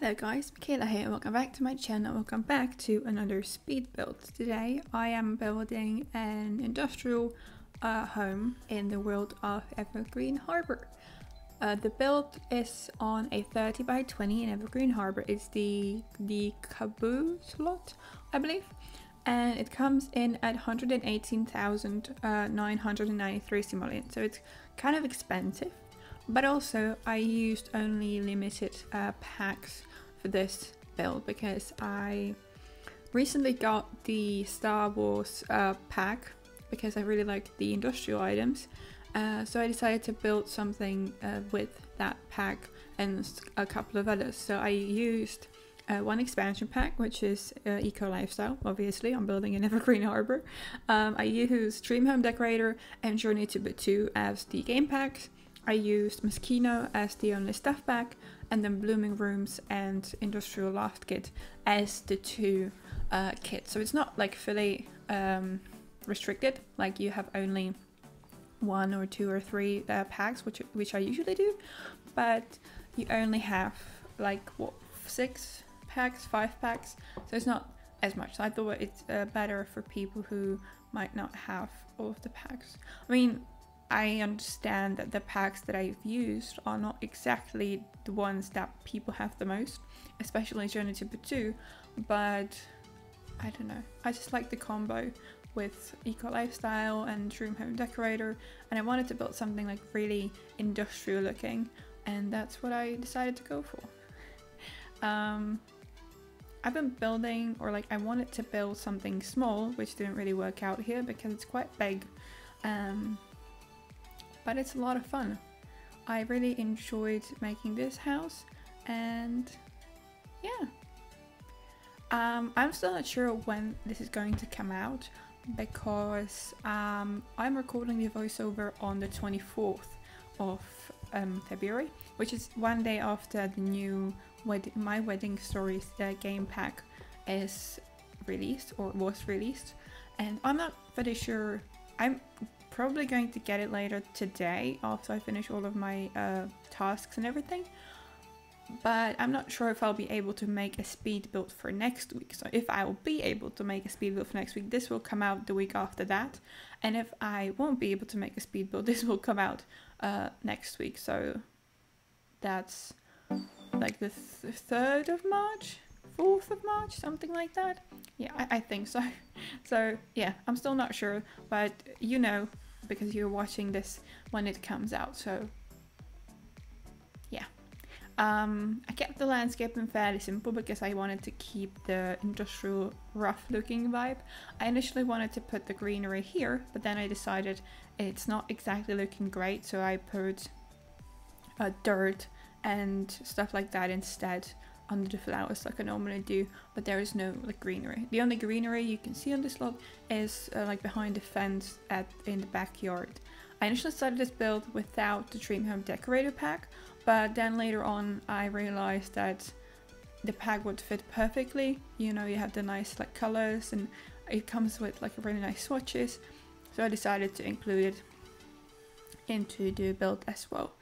Hello guys, Michaela here, welcome back to my channel, welcome back to another speed build. Today I am building an industrial home in the world of Evergreen Harbor. The build is on a 30 by 20 in Evergreen Harbor. It's the Batuu slot, I believe, and it comes in at 118,993 simoleons, so it's kind of expensive. But also I used only limited packs for this build because I recently got the Star Wars pack because I really liked the industrial items. So I decided to build something with that pack and a couple of others. So I used one expansion pack, which is Eco Lifestyle. Obviously, I'm building in Evergreen Harbor. I used Dream Home Decorator and Journey to Batuu as the game packs. I used Moschino as the only stuff pack, and then Blooming Rooms and Industrial Loft kit as the two kits. So it's not like fully restricted, like you have only 1 or 2 or 3 packs, which I usually do, but you only have like what, 6 packs, 5 packs, so it's not as much. So I thought it's better for people who might not have all of the packs. I mean, I understand that the packs that I've used are not exactly the ones that people have the most, especially Journey to Batuu, but I don't know. I just like the combo with Eco Lifestyle and Dream Home Decorator, and I wanted to build something like really industrial looking, and that's what I decided to go for. I've been building, or like I wanted to build something small, which didn't really work out here because it's quite big. But it's a lot of fun. I really enjoyed making this house, and yeah. I'm still not sure when this is going to come out because I'm recording the voiceover on the 24th of February, which is one day after the new My Wedding Stories game pack is released, or was released, and I'm not very sure. I'm probably going to get it later today after I finish all of my tasks and everything, but I'm not sure if I'll be able to make a speed build for next week. So if I will be able to make a speed build for next week, this will come out the week after that, and if I won't be able to make a speed build, this will come out next week. So that's like the 3rd of March, 4th of March, something like that. Yeah, I think so. So yeah, I'm still not sure, but you know, because you're watching this when it comes out. So yeah, I kept the landscaping fairly simple because I wanted to keep the industrial rough looking vibe. I initially wanted to put the greenery here, but then I decided it's not exactly looking great, so I put dirt and stuff like that instead under the flowers like I normally do, but there is no like greenery. The only greenery you can see on this lot is like behind the fence in the backyard. I initially started this build without the Dream Home Decorator pack, but then later on I realized that the pack would fit perfectly. You know, you have the nice like colors, and it comes with like really nice swatches, so I decided to include it into the build as well.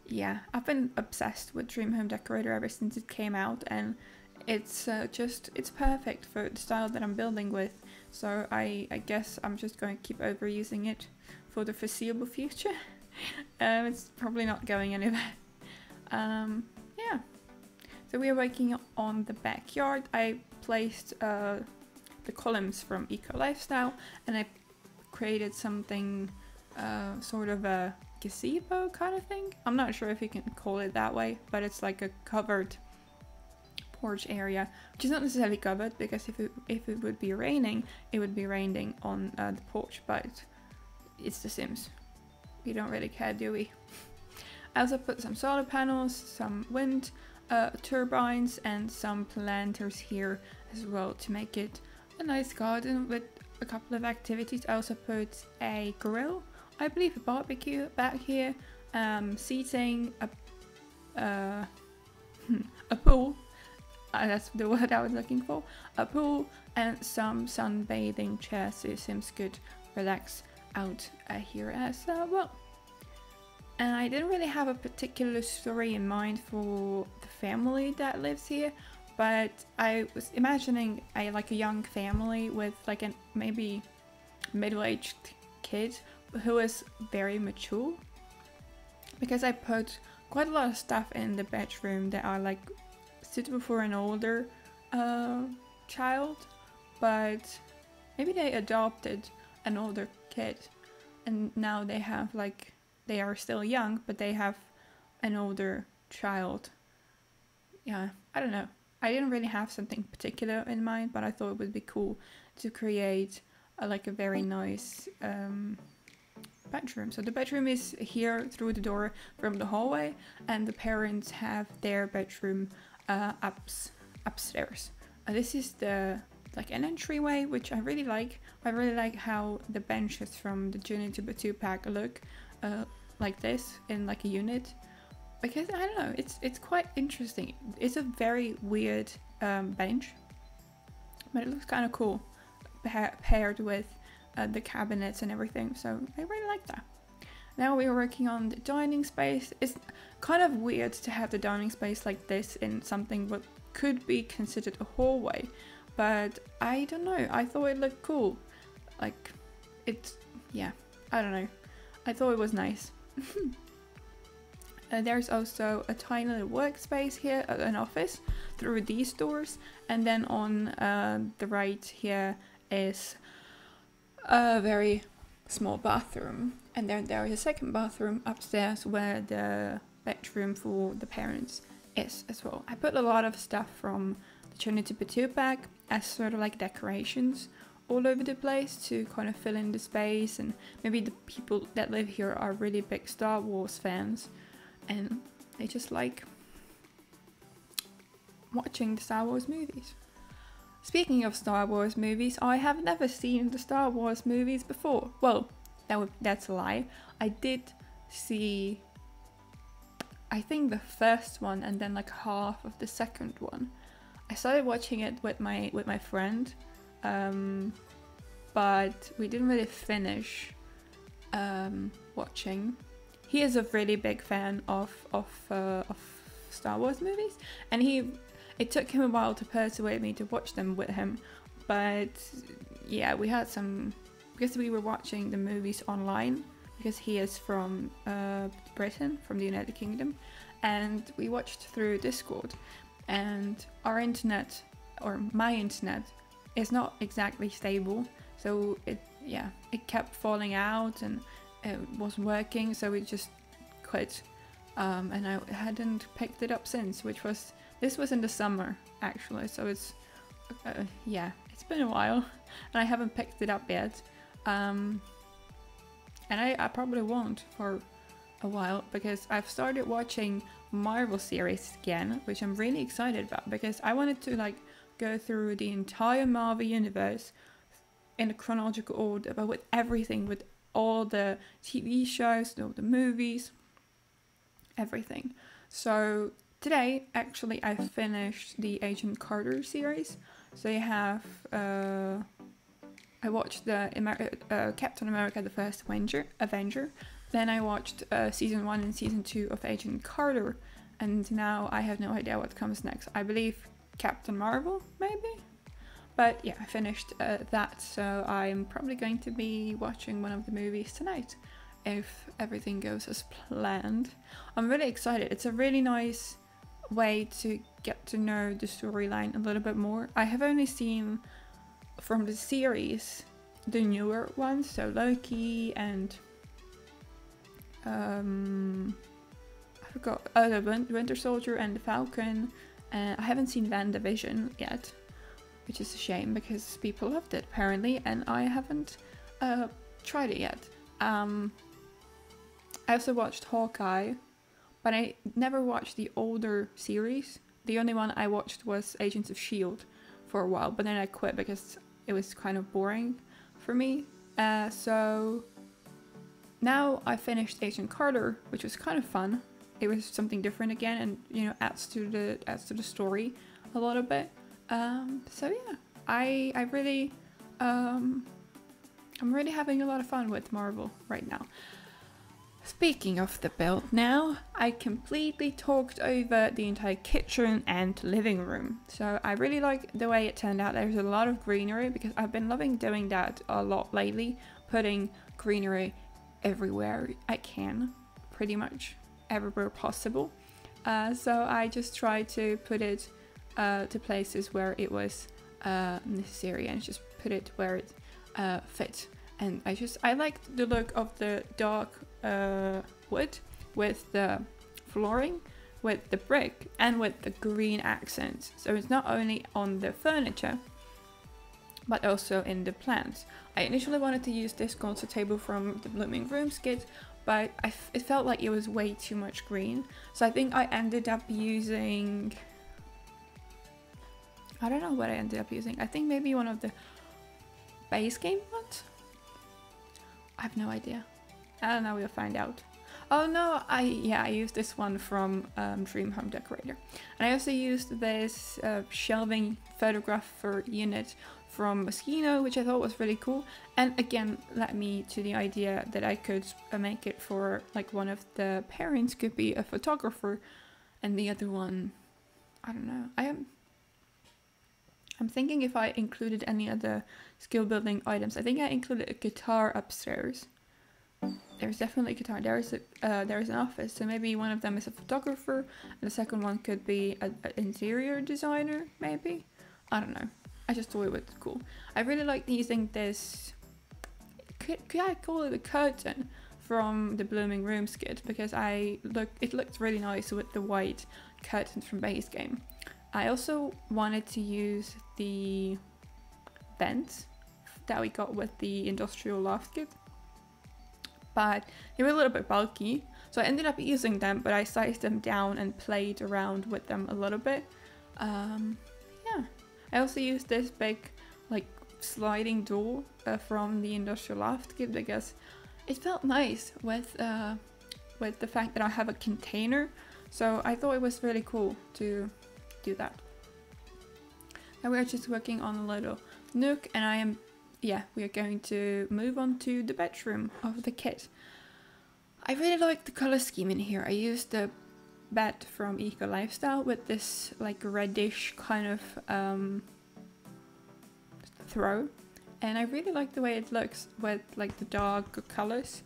Yeah, I've been obsessed with Dream Home Decorator ever since it came out, and it's it's perfect for the style that I'm building with. So I guess I'm just going to keep overusing it for the foreseeable future. It's probably not going anywhere. Yeah, so we are working on the backyard. I placed the columns from Eco Lifestyle, and I created something sort of a gazebo kind of thing. I'm not sure if you can call it that way, but it's like a covered porch area, which is not necessarily covered because if it would be raining, it would be raining on the porch, but it's The Sims. We don't really care, do we? I also put some solar panels, some wind turbines, and some planters here as well to make it a nice garden with a couple of activities. I also put a grill, I believe, a barbecue back here, seating, a pool, that's the word I was looking for, a pool, and some sunbathing chairs so Sims could relax out here as well. And I didn't really have a particular story in mind for the family that lives here, but I was imagining like a young family with like a maybe middle-aged kid who is very mature, because I put quite a lot of stuff in the bedroom that are like suitable for an older child, but maybe they adopted an older kid and now they have like, they are still young but they have an older child. Yeah, I don't know. I didn't really have something particular in mind, but I thought it would be cool to create like a very nice bedroom. So the bedroom is here through the door from the hallway, and the parents have their bedroom upstairs. This is the like an entryway, which I really like. I really like how the benches from the Journey to Batuu pack look like this in like a unit, because I don't know, it's quite interesting. It's a very weird bench, but it looks kind of cool paired with the cabinets and everything, so I really like that. Now we are working on the dining space. It's kind of weird to have the dining space like this in something what could be considered a hallway, but I don't know, I thought it looked cool. Like, it's, yeah, I don't know, I thought it was nice. There's also a tiny little workspace here, an office through these doors, and then on the right here is a very small bathroom, and then there is a second bathroom upstairs where the bedroom for the parents is as well. I put a lot of stuff from the Journey to Batuu pack as sort of like decorations all over the place to kind of fill in the space, and maybe the people that live here are really big Star Wars fans and they just like watching the Star Wars movies. Speaking of Star Wars movies, I have never seen the Star Wars movies before. Well, that's a lie. I did see, I think, the first one and then like half of the second one. I started watching it with my friend, but we didn't really finish watching. He is a really big fan of Star Wars movies, and it took him a while to persuade me to watch them with him, but yeah, we had some, because we were watching the movies online, because he is from Britain, from the United Kingdom, and we watched through Discord, and our internet, or my internet, is not exactly stable, so it kept falling out and it wasn't working, so we just quit, and I hadn't picked it up since, this was in the summer actually, so it's it's been a while and I haven't picked it up yet, and I probably won't for a while, because I've started watching Marvel series again, which I'm really excited about, because I wanted to like go through the entire Marvel universe in a chronological order, but with everything, with all the TV shows, all the movies, everything. So today, actually, I finished the Agent Carter series. So you have, I watched the Captain America: The First Avenger. Then I watched season 1 and season 2 of Agent Carter, and now I have no idea what comes next. I believe Captain Marvel, maybe? But yeah, I finished that, so I'm probably going to be watching one of the movies tonight, if everything goes as planned. I'm really excited. It's a really nice way to get to know the storyline a little bit more. I have only seen from the series the newer ones, so Loki and I forgot, the Winter Soldier and the Falcon. I haven't seen WandaVision yet, which is a shame because people loved it apparently, and I haven't tried it yet. I also watched Hawkeye, but I never watched the older series. The only one I watched was Agents of S.H.I.E.L.D. for a while, but then I quit because it was kind of boring for me. So now I finished Agent Carter, which was kind of fun. It was something different again, and you know, adds to the story a little bit. So yeah, I really I'm really having a lot of fun with Marvel right now. Speaking of the build now, I completely talked over the entire kitchen and living room. So I really like the way it turned out. There's a lot of greenery because I've been loving doing that a lot lately, putting greenery everywhere I can, pretty much everywhere possible. So I just try to put it to places where it was necessary and just put it where it fit. And I liked the look of the dark wood with the flooring, with the brick, and with the green accents. So it's not only on the furniture, but also in the plants. I initially wanted to use this concert table from the Blooming Rooms kit, but it felt like it was way too much green. So I think I ended up using... I don't know what I ended up using. I think maybe one of the base game ones? I have no idea. I don't know, we'll find out. Oh no, I used this one from Dream Home Decorator. And I also used this shelving photographer unit from Moschino, which I thought was really cool. And again, led me to the idea that I could make it for like one of the parents could be a photographer and the other one, I don't know. I'm thinking if I included any other skill building items. I think I included a guitar upstairs. There's definitely a guitar. There's an office, so maybe one of them is a photographer, and the second one could be an interior designer, maybe. I don't know. I just thought it was cool. I really liked using this. Could I call it a curtain from the Blooming Rooms kit because it looked really nice with the white curtains from base game. I also wanted to use the vents that we got with the industrial loft kit, but they were a little bit bulky, so I ended up using them, but I sized them down and played around with them a little bit. Yeah, I also used this big like sliding door from the industrial loft kit because it felt nice with the fact that I have a container, so I thought it was really cool to do that. Now we're just working on a little nook, and we are going to move on to the bedroom of the kit. I really like the color scheme in here. I used the bed from Eco Lifestyle with this like reddish kind of throw, and I really like the way it looks with like the dark colors.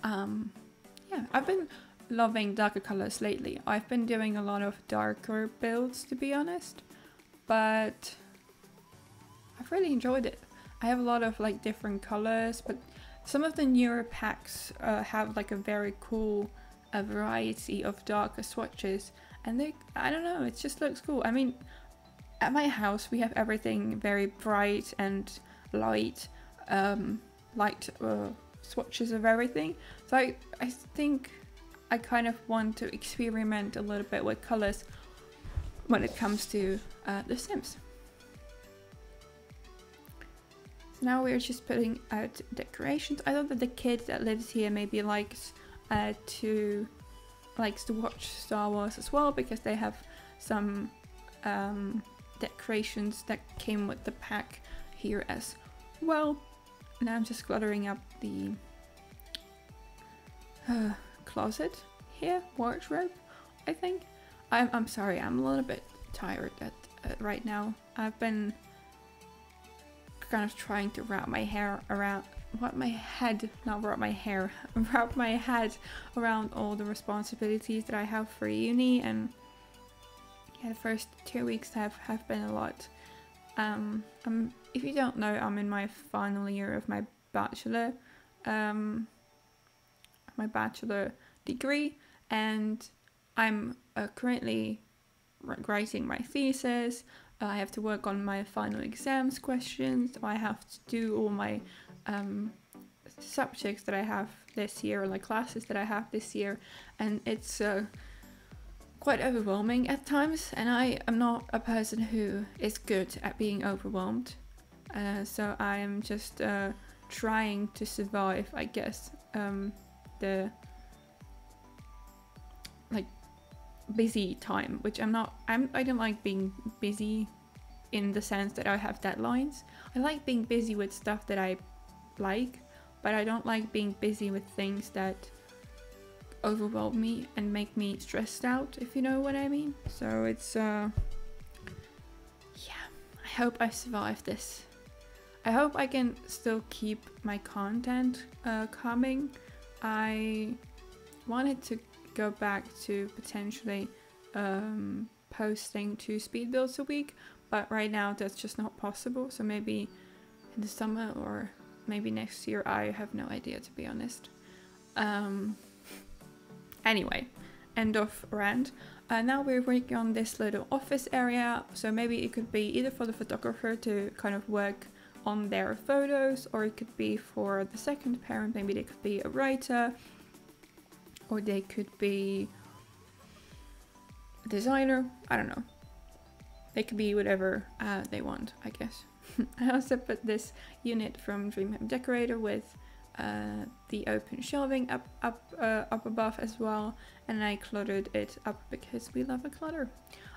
Yeah, I've been loving darker colors lately. I've been doing a lot of darker builds, to be honest, but I've really enjoyed it. I have a lot of like different colors, but some of the newer packs have like a very cool variety of darker swatches, and I don't know, it just looks cool. I mean, at my house we have everything very bright and light swatches of everything, so I think I kind of want to experiment a little bit with colors when it comes to The Sims. So now we're just putting out decorations. I thought that the kid that lives here maybe likes to watch Star Wars as well, because they have some decorations that came with the pack here as well. Now I'm just cluttering up the closet here, wardrobe, I think. I'm sorry, I'm a little bit tired right now. I've been kind of trying to wrap my head around all the responsibilities that I have for uni, and yeah, the first 2 weeks have been a lot. If you don't know, I'm in my final year of my bachelor degree, and I'm currently writing my thesis. I have to work on my final exams questions. I have to do all my subjects that I have this year, or like classes that I have this year, and it's quite overwhelming at times, and I am not a person who is good at being overwhelmed, so I am just trying to survive, I guess, the like busy time, which I don't like being busy in the sense that I have deadlines. I like being busy with stuff that I like, but I don't like being busy with things that overwhelm me and make me stressed out, if you know what I mean. So it's yeah, I hope I survive this. I hope I can still keep my content coming. I wanted to go back to potentially posting 2 speed builds a week, but right now that's just not possible. So maybe in the summer or maybe next year, I have no idea, to be honest. Anyway, end of rant. Now we're working on this little office area, so maybe it could be either for the photographer to kind of work on their photos, or it could be for the second parent. Maybe they could be a writer, or they could be a designer. I don't know. They could be whatever they want, I guess. I also put this unit from Decorator with the open shelving up above as well, and I cluttered it up because we love a clutter.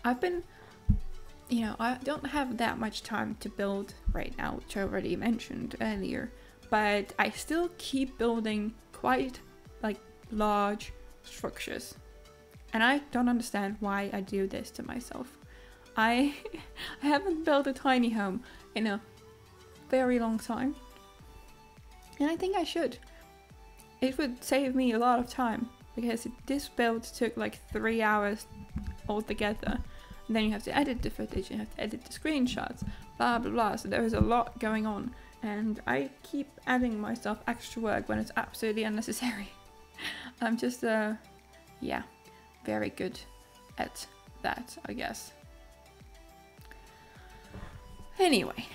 I've been, you know, I don't have that much time to build right now, which I already mentioned earlier, but I still keep building quite like large structures, and I don't understand why I do this to myself. I haven't built a tiny home in a very long time, and I think I should. It would save me a lot of time, because this build took like 3 hours altogether. And then you have to edit the footage, you have to edit the screenshots, blah blah blah. So there is a lot going on, and I keep adding myself extra work when it's absolutely unnecessary. I'm just yeah, very good at that, I guess. Anyway,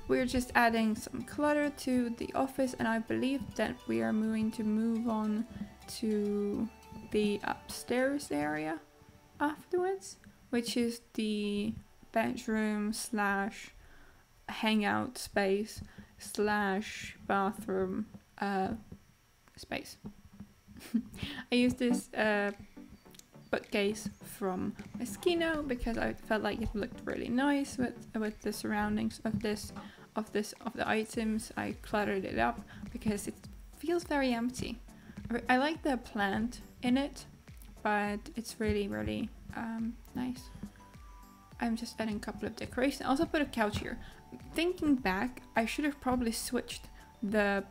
we're just adding some clutter to the office, and I believe that we are move on to the upstairs area afterwards, which is the bedroom slash hangout space slash bathroom space. I used this bookcase from Moschino because I felt like it looked really nice with the surroundings of the items. I cluttered it up because it feels very empty. I like the plant in it, but it's really nice. I'm just adding a couple of decorations. I also put a couch here. Thinking back, I should have probably switched the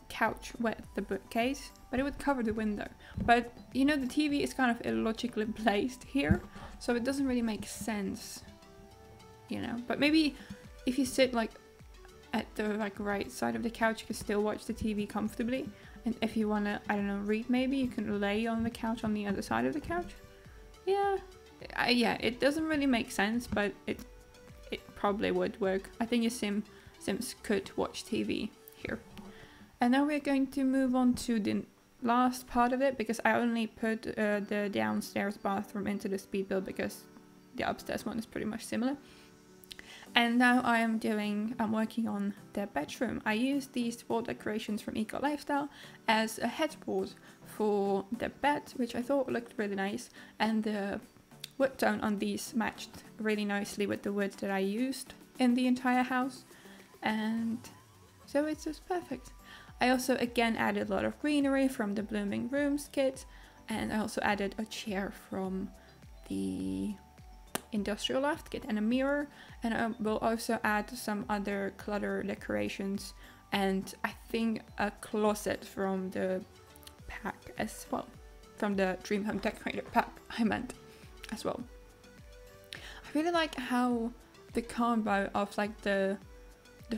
couch with the bookcase, but it would cover the window. But you know, the TV is kind of illogically placed here, so it doesn't really make sense, you know. But maybe if you sit like at the right side of the couch, you can still watch the TV comfortably. And if you wanna, I don't know, read, maybe you can lay on the couch on the other side of the couch. Yeah, yeah, it doesn't really make sense, but it probably would work. I think your Sims could watch TV here. And now we're going to move on to the last part of it, because I only put the downstairs bathroom into the speed build because the upstairs one is pretty much similar. And now I'm working on the bedroom. I used these wall decorations from Eco Lifestyle as a headboard for the bed, which I thought looked really nice, and the wood tone on these matched really nicely with the wood that I used in the entire house, and so it's just perfect. I also again added a lot of greenery from the Blooming Rooms kit, and I also added a chair from the Industrial Loft kit and a mirror, and I will also add some other clutter decorations, and I think a closet from the pack as well, from the Dream Home Decorator pack I meant as well. I really like how the combo of like the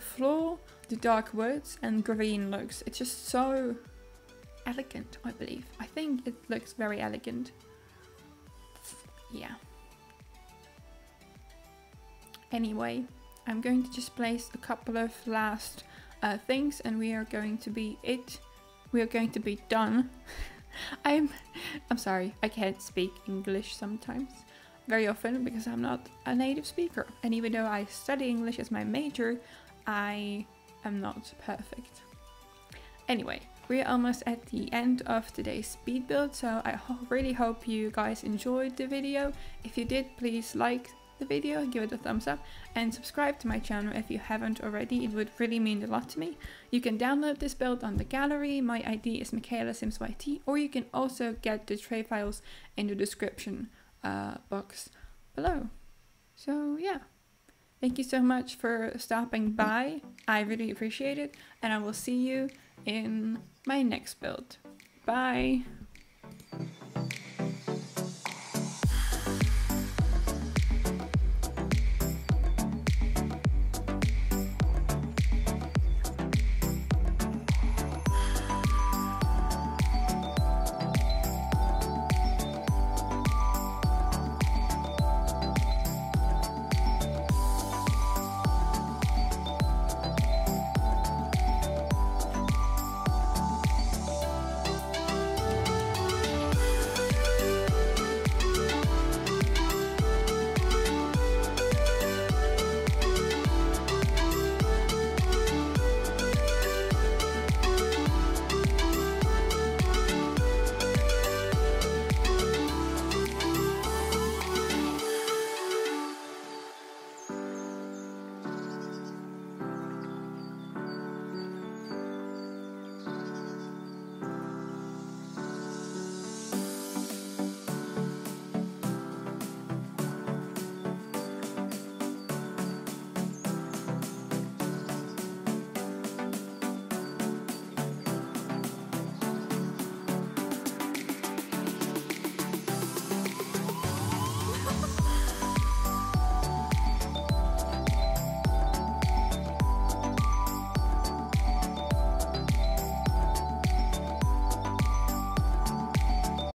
floor, the dark woods and green looks. It's just so elegant, I believe. I think it looks very elegant. Yeah. Anyway, I'm going to just place a couple of last things, and we are going to be done. I'm sorry, I can't speak English sometimes, very often, because I'm not a native speaker, and even though I study English as my major, I am not perfect. Anyway, we're almost at the end of today's speed build, so I really hope you guys enjoyed the video. If you did, please like, the video, give it a thumbs up and subscribe to my channel if you haven't already. It would really mean a lot to me. You can download this build on the gallery. My ID is michaelasimsyt, or you can also get the tray files in the description box below. So yeah, thank you so much for stopping by. I really appreciate it, and I will see you in my next build. Bye!